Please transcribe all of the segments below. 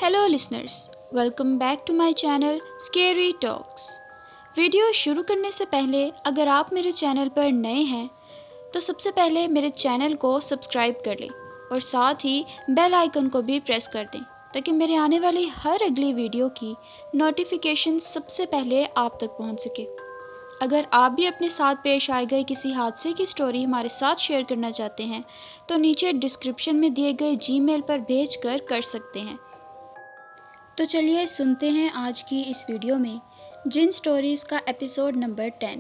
Hello listeners, welcome back to my channel scary talks. Video शुरू करने से पहले अगर आप मेरे चैनल पर नए हैं तो सबसे पहले मेरे चैनल को सब्सक्राइब कर लें और साथ ही बेल आइकन को भी प्रेस कर दें ताकि मेरे आने वाली हर अगली वीडियो की नोटिफिकेशन सबसे पहले आप तक पहुंच सके। अगर आप भी अपने साथ पेश आए गए किसी हादसे की स्टोरी हमारे साथ शेयर करना चाहते हैं तो नीचे डिस्क्रिप्शन में दिए गए जीमेल पर भेजकर कर सकते हैं। तो चलिए सुनते हैं आज की इस वीडियो में जिन स्टोरीज़ का एपिसोड नंबर 10।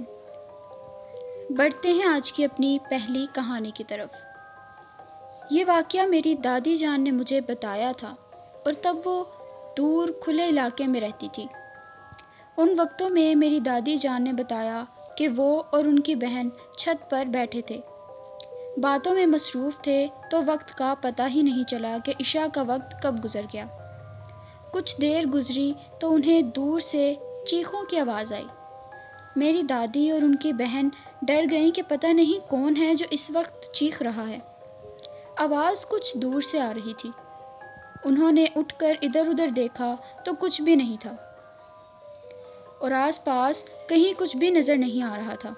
बढ़ते हैं आज की अपनी पहली कहानी की तरफ। ये वाक़या मेरी दादी जान ने मुझे बताया था और तब वो दूर खुले इलाके में रहती थी। उन वक्तों में मेरी दादी जान ने बताया कि वो और उनकी बहन छत पर बैठे थे, बातों में मसरूफ़ थे तो वक्त का पता ही नहीं चला कि इशा का वक्त कब गुज़र गया। कुछ देर गुजरी तो उन्हें दूर से चीखों की आवाज़ आई। मेरी दादी और उनकी बहन डर गईं कि पता नहीं कौन है जो इस वक्त चीख रहा है। आवाज़ कुछ दूर से आ रही थी। उन्होंने उठकर इधर उधर देखा तो कुछ भी नहीं था और आसपास कहीं कुछ भी नज़र नहीं आ रहा था।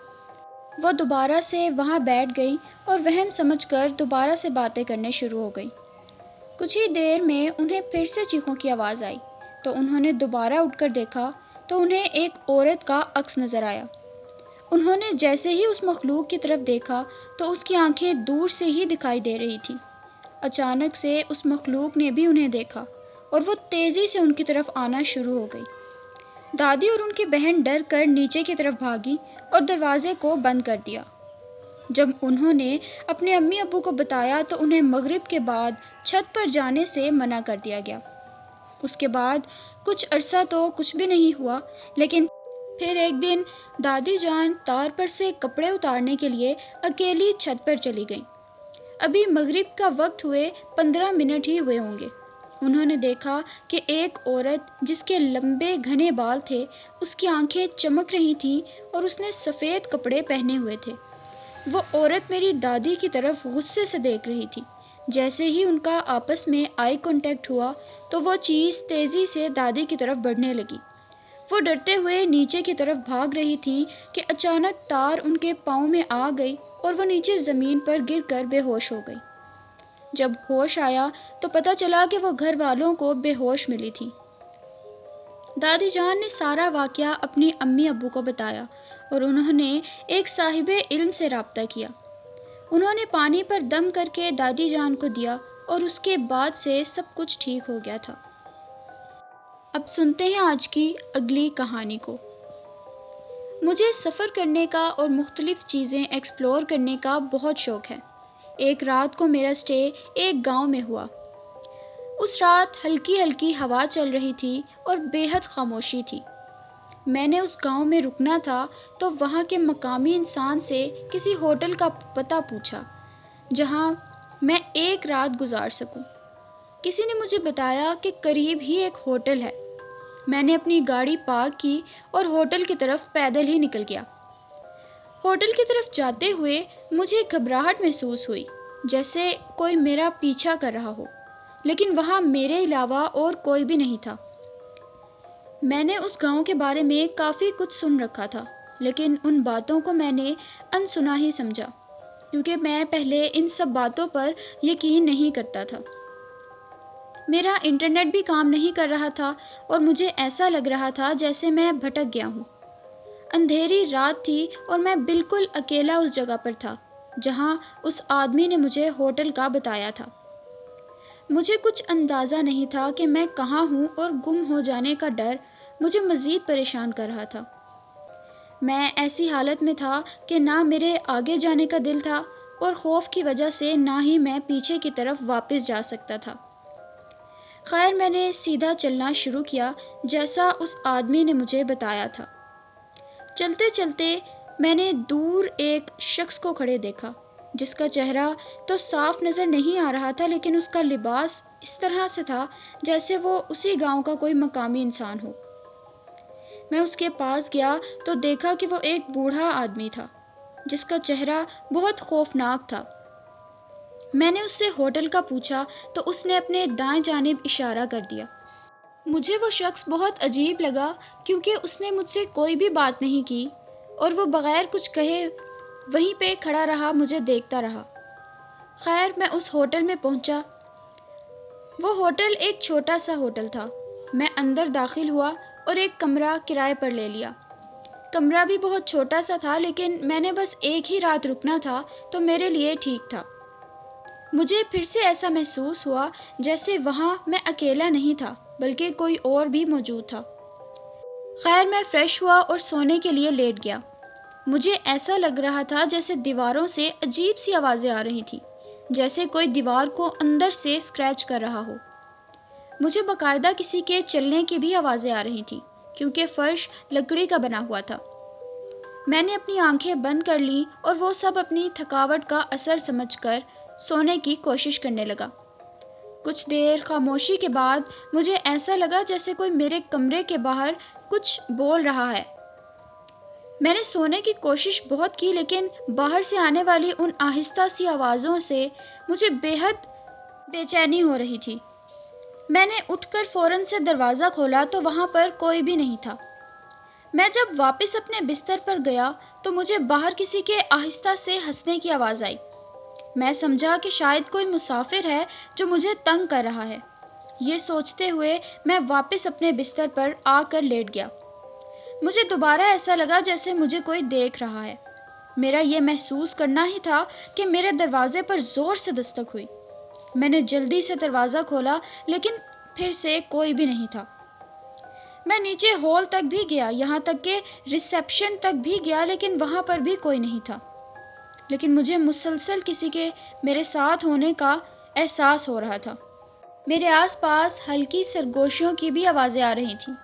वो दोबारा से वहाँ बैठ गई और वहम समझकर दोबारा से बातें करने शुरू हो गई। कुछ ही देर में उन्हें फिर से चीखों की आवाज़ आई तो उन्होंने दोबारा उठकर देखा तो उन्हें एक औरत का अक्स नज़र आया। उन्होंने जैसे ही उस मखलूक की तरफ देखा तो उसकी आंखें दूर से ही दिखाई दे रही थीं। अचानक से उस मखलूक ने भी उन्हें देखा और वो तेज़ी से उनकी तरफ आना शुरू हो गई। दादी और उनकी बहन डर कर नीचे की तरफ भागी और दरवाजे को बंद कर दिया। जब उन्होंने अपने अम्मी अब्बू को बताया तो उन्हें मगरिब के बाद छत पर जाने से मना कर दिया गया। उसके बाद कुछ अरसा तो कुछ भी नहीं हुआ, लेकिन फिर एक दिन दादी जान तार पर से कपड़े उतारने के लिए अकेली छत पर चली गईं। अभी मगरिब का वक्त हुए 15 मिनट ही हुए होंगे। उन्होंने देखा कि एक औरत जिसके लंबे घने बाल थे, उसकी आंखें चमक रही थीं और उसने सफ़ेद कपड़े पहने हुए थे। वो औरत मेरी दादी की तरफ गुस्से से देख रही थी। जैसे ही उनका आपस में आई कांटेक्ट हुआ तो वो चीज़ तेज़ी से दादी की तरफ बढ़ने लगी। वो डरते हुए नीचे की तरफ भाग रही थी कि अचानक तार उनके पाँव में आ गई और वो नीचे ज़मीन पर गिरकर बेहोश हो गई। जब होश आया तो पता चला कि वो घर वालों को बेहोश मिली थी। दादी जान ने सारा वाक़या अपनी अम्मी अब्बू को बताया और उन्होंने एक साहिबे इल्म से रब्ता किया। उन्होंने पानी पर दम करके दादी जान को दिया और उसके बाद से सब कुछ ठीक हो गया था। अब सुनते हैं आज की अगली कहानी को। मुझे सफ़र करने का और मुख्तलिफ़ चीज़ें एक्सप्लोर करने का बहुत शौक़ है। एक रात को मेरा स्टे एक गांव में हुआ। उस रात हल्की हल्की हवा चल रही थी और बेहद खामोशी थी। मैंने उस गांव में रुकना था तो वहाँ के मकामी इंसान से किसी होटल का पता पूछा जहाँ मैं एक रात गुजार सकूं। किसी ने मुझे बताया कि करीब ही एक होटल है। मैंने अपनी गाड़ी पार्क की और होटल की तरफ पैदल ही निकल गया। होटल की तरफ जाते हुए मुझे घबराहट महसूस हुई, जैसे कोई मेरा पीछा कर रहा हो, लेकिन वहाँ मेरे अलावा और कोई भी नहीं था। मैंने उस गांव के बारे में काफ़ी कुछ सुन रखा था, लेकिन उन बातों को मैंने अनसुना ही समझा क्योंकि मैं पहले इन सब बातों पर यकीन नहीं करता था। मेरा इंटरनेट भी काम नहीं कर रहा था और मुझे ऐसा लग रहा था जैसे मैं भटक गया हूँ। अंधेरी रात थी और मैं बिल्कुल अकेला उस जगह पर था जहाँ उस आदमी ने मुझे होटल का बताया था। मुझे कुछ अंदाज़ा नहीं था कि मैं कहाँ हूँ और गुम हो जाने का डर मुझे मज़ीद परेशान कर रहा था। मैं ऐसी हालत में था कि ना मेरे आगे जाने का दिल था और खौफ की वजह से ना ही मैं पीछे की तरफ वापस जा सकता था। खैर, मैंने सीधा चलना शुरू किया जैसा उस आदमी ने मुझे बताया था। चलते चलते मैंने दूर एक शख्स को खड़े देखा जिसका चेहरा तो साफ नज़र नहीं आ रहा था, लेकिन उसका लिबास इस तरह से था जैसे वो उसी गांव का कोई मकामी इंसान हो। मैं उसके पास गया तो देखा कि वो एक बूढ़ा आदमी था जिसका चेहरा बहुत खौफनाक था। मैंने उससे होटल का पूछा तो उसने अपने दाएं जानिब इशारा कर दिया। مجھے وہ شخص بہت عجیب لگا کیونکہ اس نے مجھ سے کوئی بھی بات نہیں کی اور وہ بغیر کچھ کہے وہیں پہ کھڑا رہا، مجھے دیکھتا رہا۔ خیر میں اس ہوٹل میں پہنچا۔ وہ ہوٹل ایک چھوٹا سا ہوٹل تھا۔ میں اندر داخل ہوا اور ایک کمرہ کرائے پر لے لیا۔ کمرہ بھی بہت چھوٹا سا تھا لیکن میں نے بس ایک ہی رات رکنا تھا تو میرے لیے ٹھیک تھا۔ مجھے پھر سے ایسا محسوس ہوا جیسے وہاں میں اکیلا نہیں تھا بلکہ کوئی اور بھی موجود تھا۔ خیر میں فریش ہوا اور سونے کے لیے لیٹ گیا۔ مجھے ایسا لگ رہا تھا جیسے دیواروں سے عجیب سی آوازیں آ رہی تھیں، جیسے کوئی دیوار کو اندر سے اسکریچ کر رہا ہو۔ مجھے باقاعدہ کسی کے چلنے کی بھی آوازیں آ رہی تھیں کیونکہ فرش لکڑی کا بنا ہوا تھا۔ میں نے اپنی آنکھیں بند کر لیں اور وہ سب اپنی تھکاوٹ کا اثر سمجھ کر سونے کی کوشش کرنے لگا۔ کچھ دیر خاموشی کے بعد مجھے ایسا لگا جیسے کوئی میرے کمرے کے باہر کچھ بول رہا ہے۔ میں نے سونے کی کوشش بہت کی لیکن باہر سے آنے والی ان آہستہ سی آوازوں سے مجھے بے حد بے چینی ہو رہی تھی۔ میں نے اٹھ کر فوراً سے دروازہ کھولا تو وہاں پر کوئی بھی نہیں تھا۔ میں جب واپس اپنے بستر پر گیا تو مجھے باہر کسی کے آہستہ سے ہنسنے کی آواز آئی۔ میں سمجھا کہ شاید کوئی مسافر ہے جو مجھے تنگ کر رہا ہے۔ یہ سوچتے ہوئے میں واپس اپنے بستر پر آ کر لیٹ گیا۔ مجھے دوبارہ ایسا لگا جیسے مجھے کوئی دیکھ رہا ہے۔ میرا یہ محسوس کرنا ہی تھا کہ میرے دروازے پر زور سے دستک ہوئی۔ میں نے جلدی سے دروازہ کھولا لیکن پھر سے کوئی بھی نہیں تھا۔ میں نیچے ہال تک بھی گیا، یہاں تک کہ ریسیپشن تک بھی گیا لیکن وہاں پر بھی کوئی نہیں تھا۔ لیکن مجھے مسلسل کسی کے میرے ساتھ ہونے کا احساس ہو رہا تھا۔ میرے آس پاس ہلکی سرگوشیوں کی بھی آوازیں آ رہی تھیں۔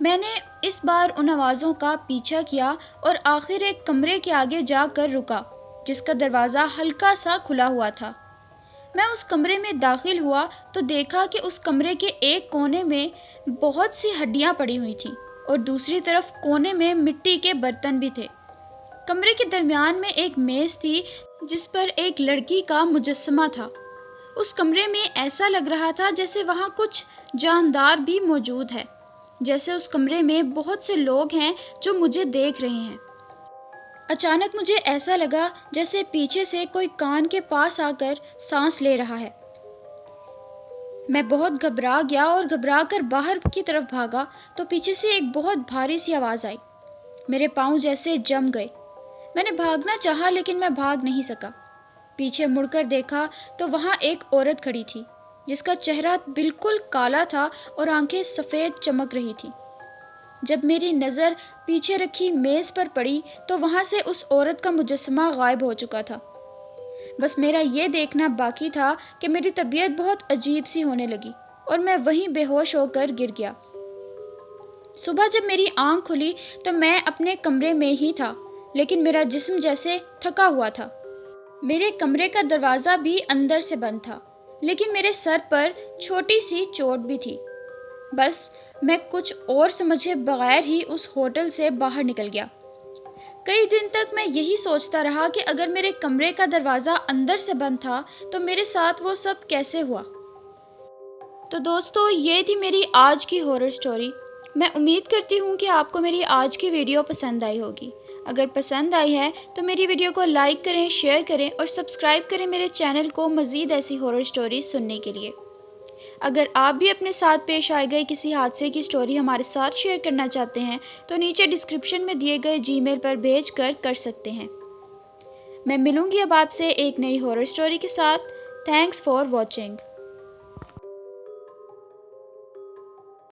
میں نے اس بار ان آوازوں کا پیچھا کیا اور آخر ایک کمرے کے آگے جا کر رکا جس کا دروازہ ہلکا سا کھلا ہوا تھا۔ میں اس کمرے میں داخل ہوا تو دیکھا کہ اس کمرے کے ایک کونے میں بہت سی ہڈیاں پڑی ہوئی تھیں اور دوسری طرف کونے میں مٹی کے برتن بھی تھے۔ کمرے کے درمیان میں ایک میز تھی جس پر ایک لڑکی کا مجسمہ تھا۔ اس کمرے میں ایسا لگ رہا تھا جیسے وہاں کچھ جاندار بھی موجود ہے، جیسے اس کمرے میں بہت سے لوگ ہیں جو مجھے دیکھ رہے ہیں۔ اچانک مجھے ایسا لگا جیسے پیچھے سے کوئی کان کے پاس آ کر سانس لے رہا ہے۔ میں بہت گھبرا گیا اور گھبرا کر باہر کی طرف بھاگا تو پیچھے سے ایک بہت بھاری سی آواز آئی۔ میرے پاؤں جیسے جم گئے۔ میں نے بھاگنا چاہا لیکن میں بھاگ نہیں سکا۔ پیچھے مڑ کر دیکھا تو وہاں ایک عورت کھڑی تھی جس کا چہرہ بالکل کالا تھا اور آنکھیں سفید چمک رہی تھیں۔ جب میری نظر پیچھے رکھی میز پر پڑی تو وہاں سے اس عورت کا مجسمہ غائب ہو چکا تھا۔ بس میرا یہ دیکھنا باقی تھا کہ میری طبیعت بہت عجیب سی ہونے لگی اور میں وہیں بے ہوش ہو کر گر گیا۔ صبح جب میری آنکھ کھلی تو میں اپنے کمرے میں ہی تھا لیکن میرا جسم جیسے تھکا ہوا تھا۔ میرے کمرے کا دروازہ بھی اندر سے بند تھا لیکن میرے سر پر چھوٹی سی چوٹ بھی تھی۔ بس میں کچھ اور سمجھے بغیر ہی اس ہوٹل سے باہر نکل گیا۔ کئی دن تک میں یہی سوچتا رہا کہ اگر میرے کمرے کا دروازہ اندر سے بند تھا تو میرے ساتھ وہ سب کیسے ہوا۔ تو دوستو یہ تھی میری آج کی ہارر سٹوری۔ میں امید کرتی ہوں کہ آپ کو میری آج کی ویڈیو پسند آئی ہوگی۔ اگر پسند آئی ہے تو میری ویڈیو کو لائک کریں، شیئر کریں اور سبسکرائب کریں میرے چینل کو مزید ایسی ہارر سٹوریز سننے کے لیے۔ اگر آپ بھی اپنے ساتھ پیش آئے گئے کسی حادثے کی سٹوری ہمارے ساتھ شیئر کرنا چاہتے ہیں تو نیچے ڈسکرپشن میں دیے گئے جی میل پر بھیج کر سکتے ہیں۔ میں ملوں گی اب آپ سے ایک نئی ہارر سٹوری کے ساتھ۔ Thanks for watching.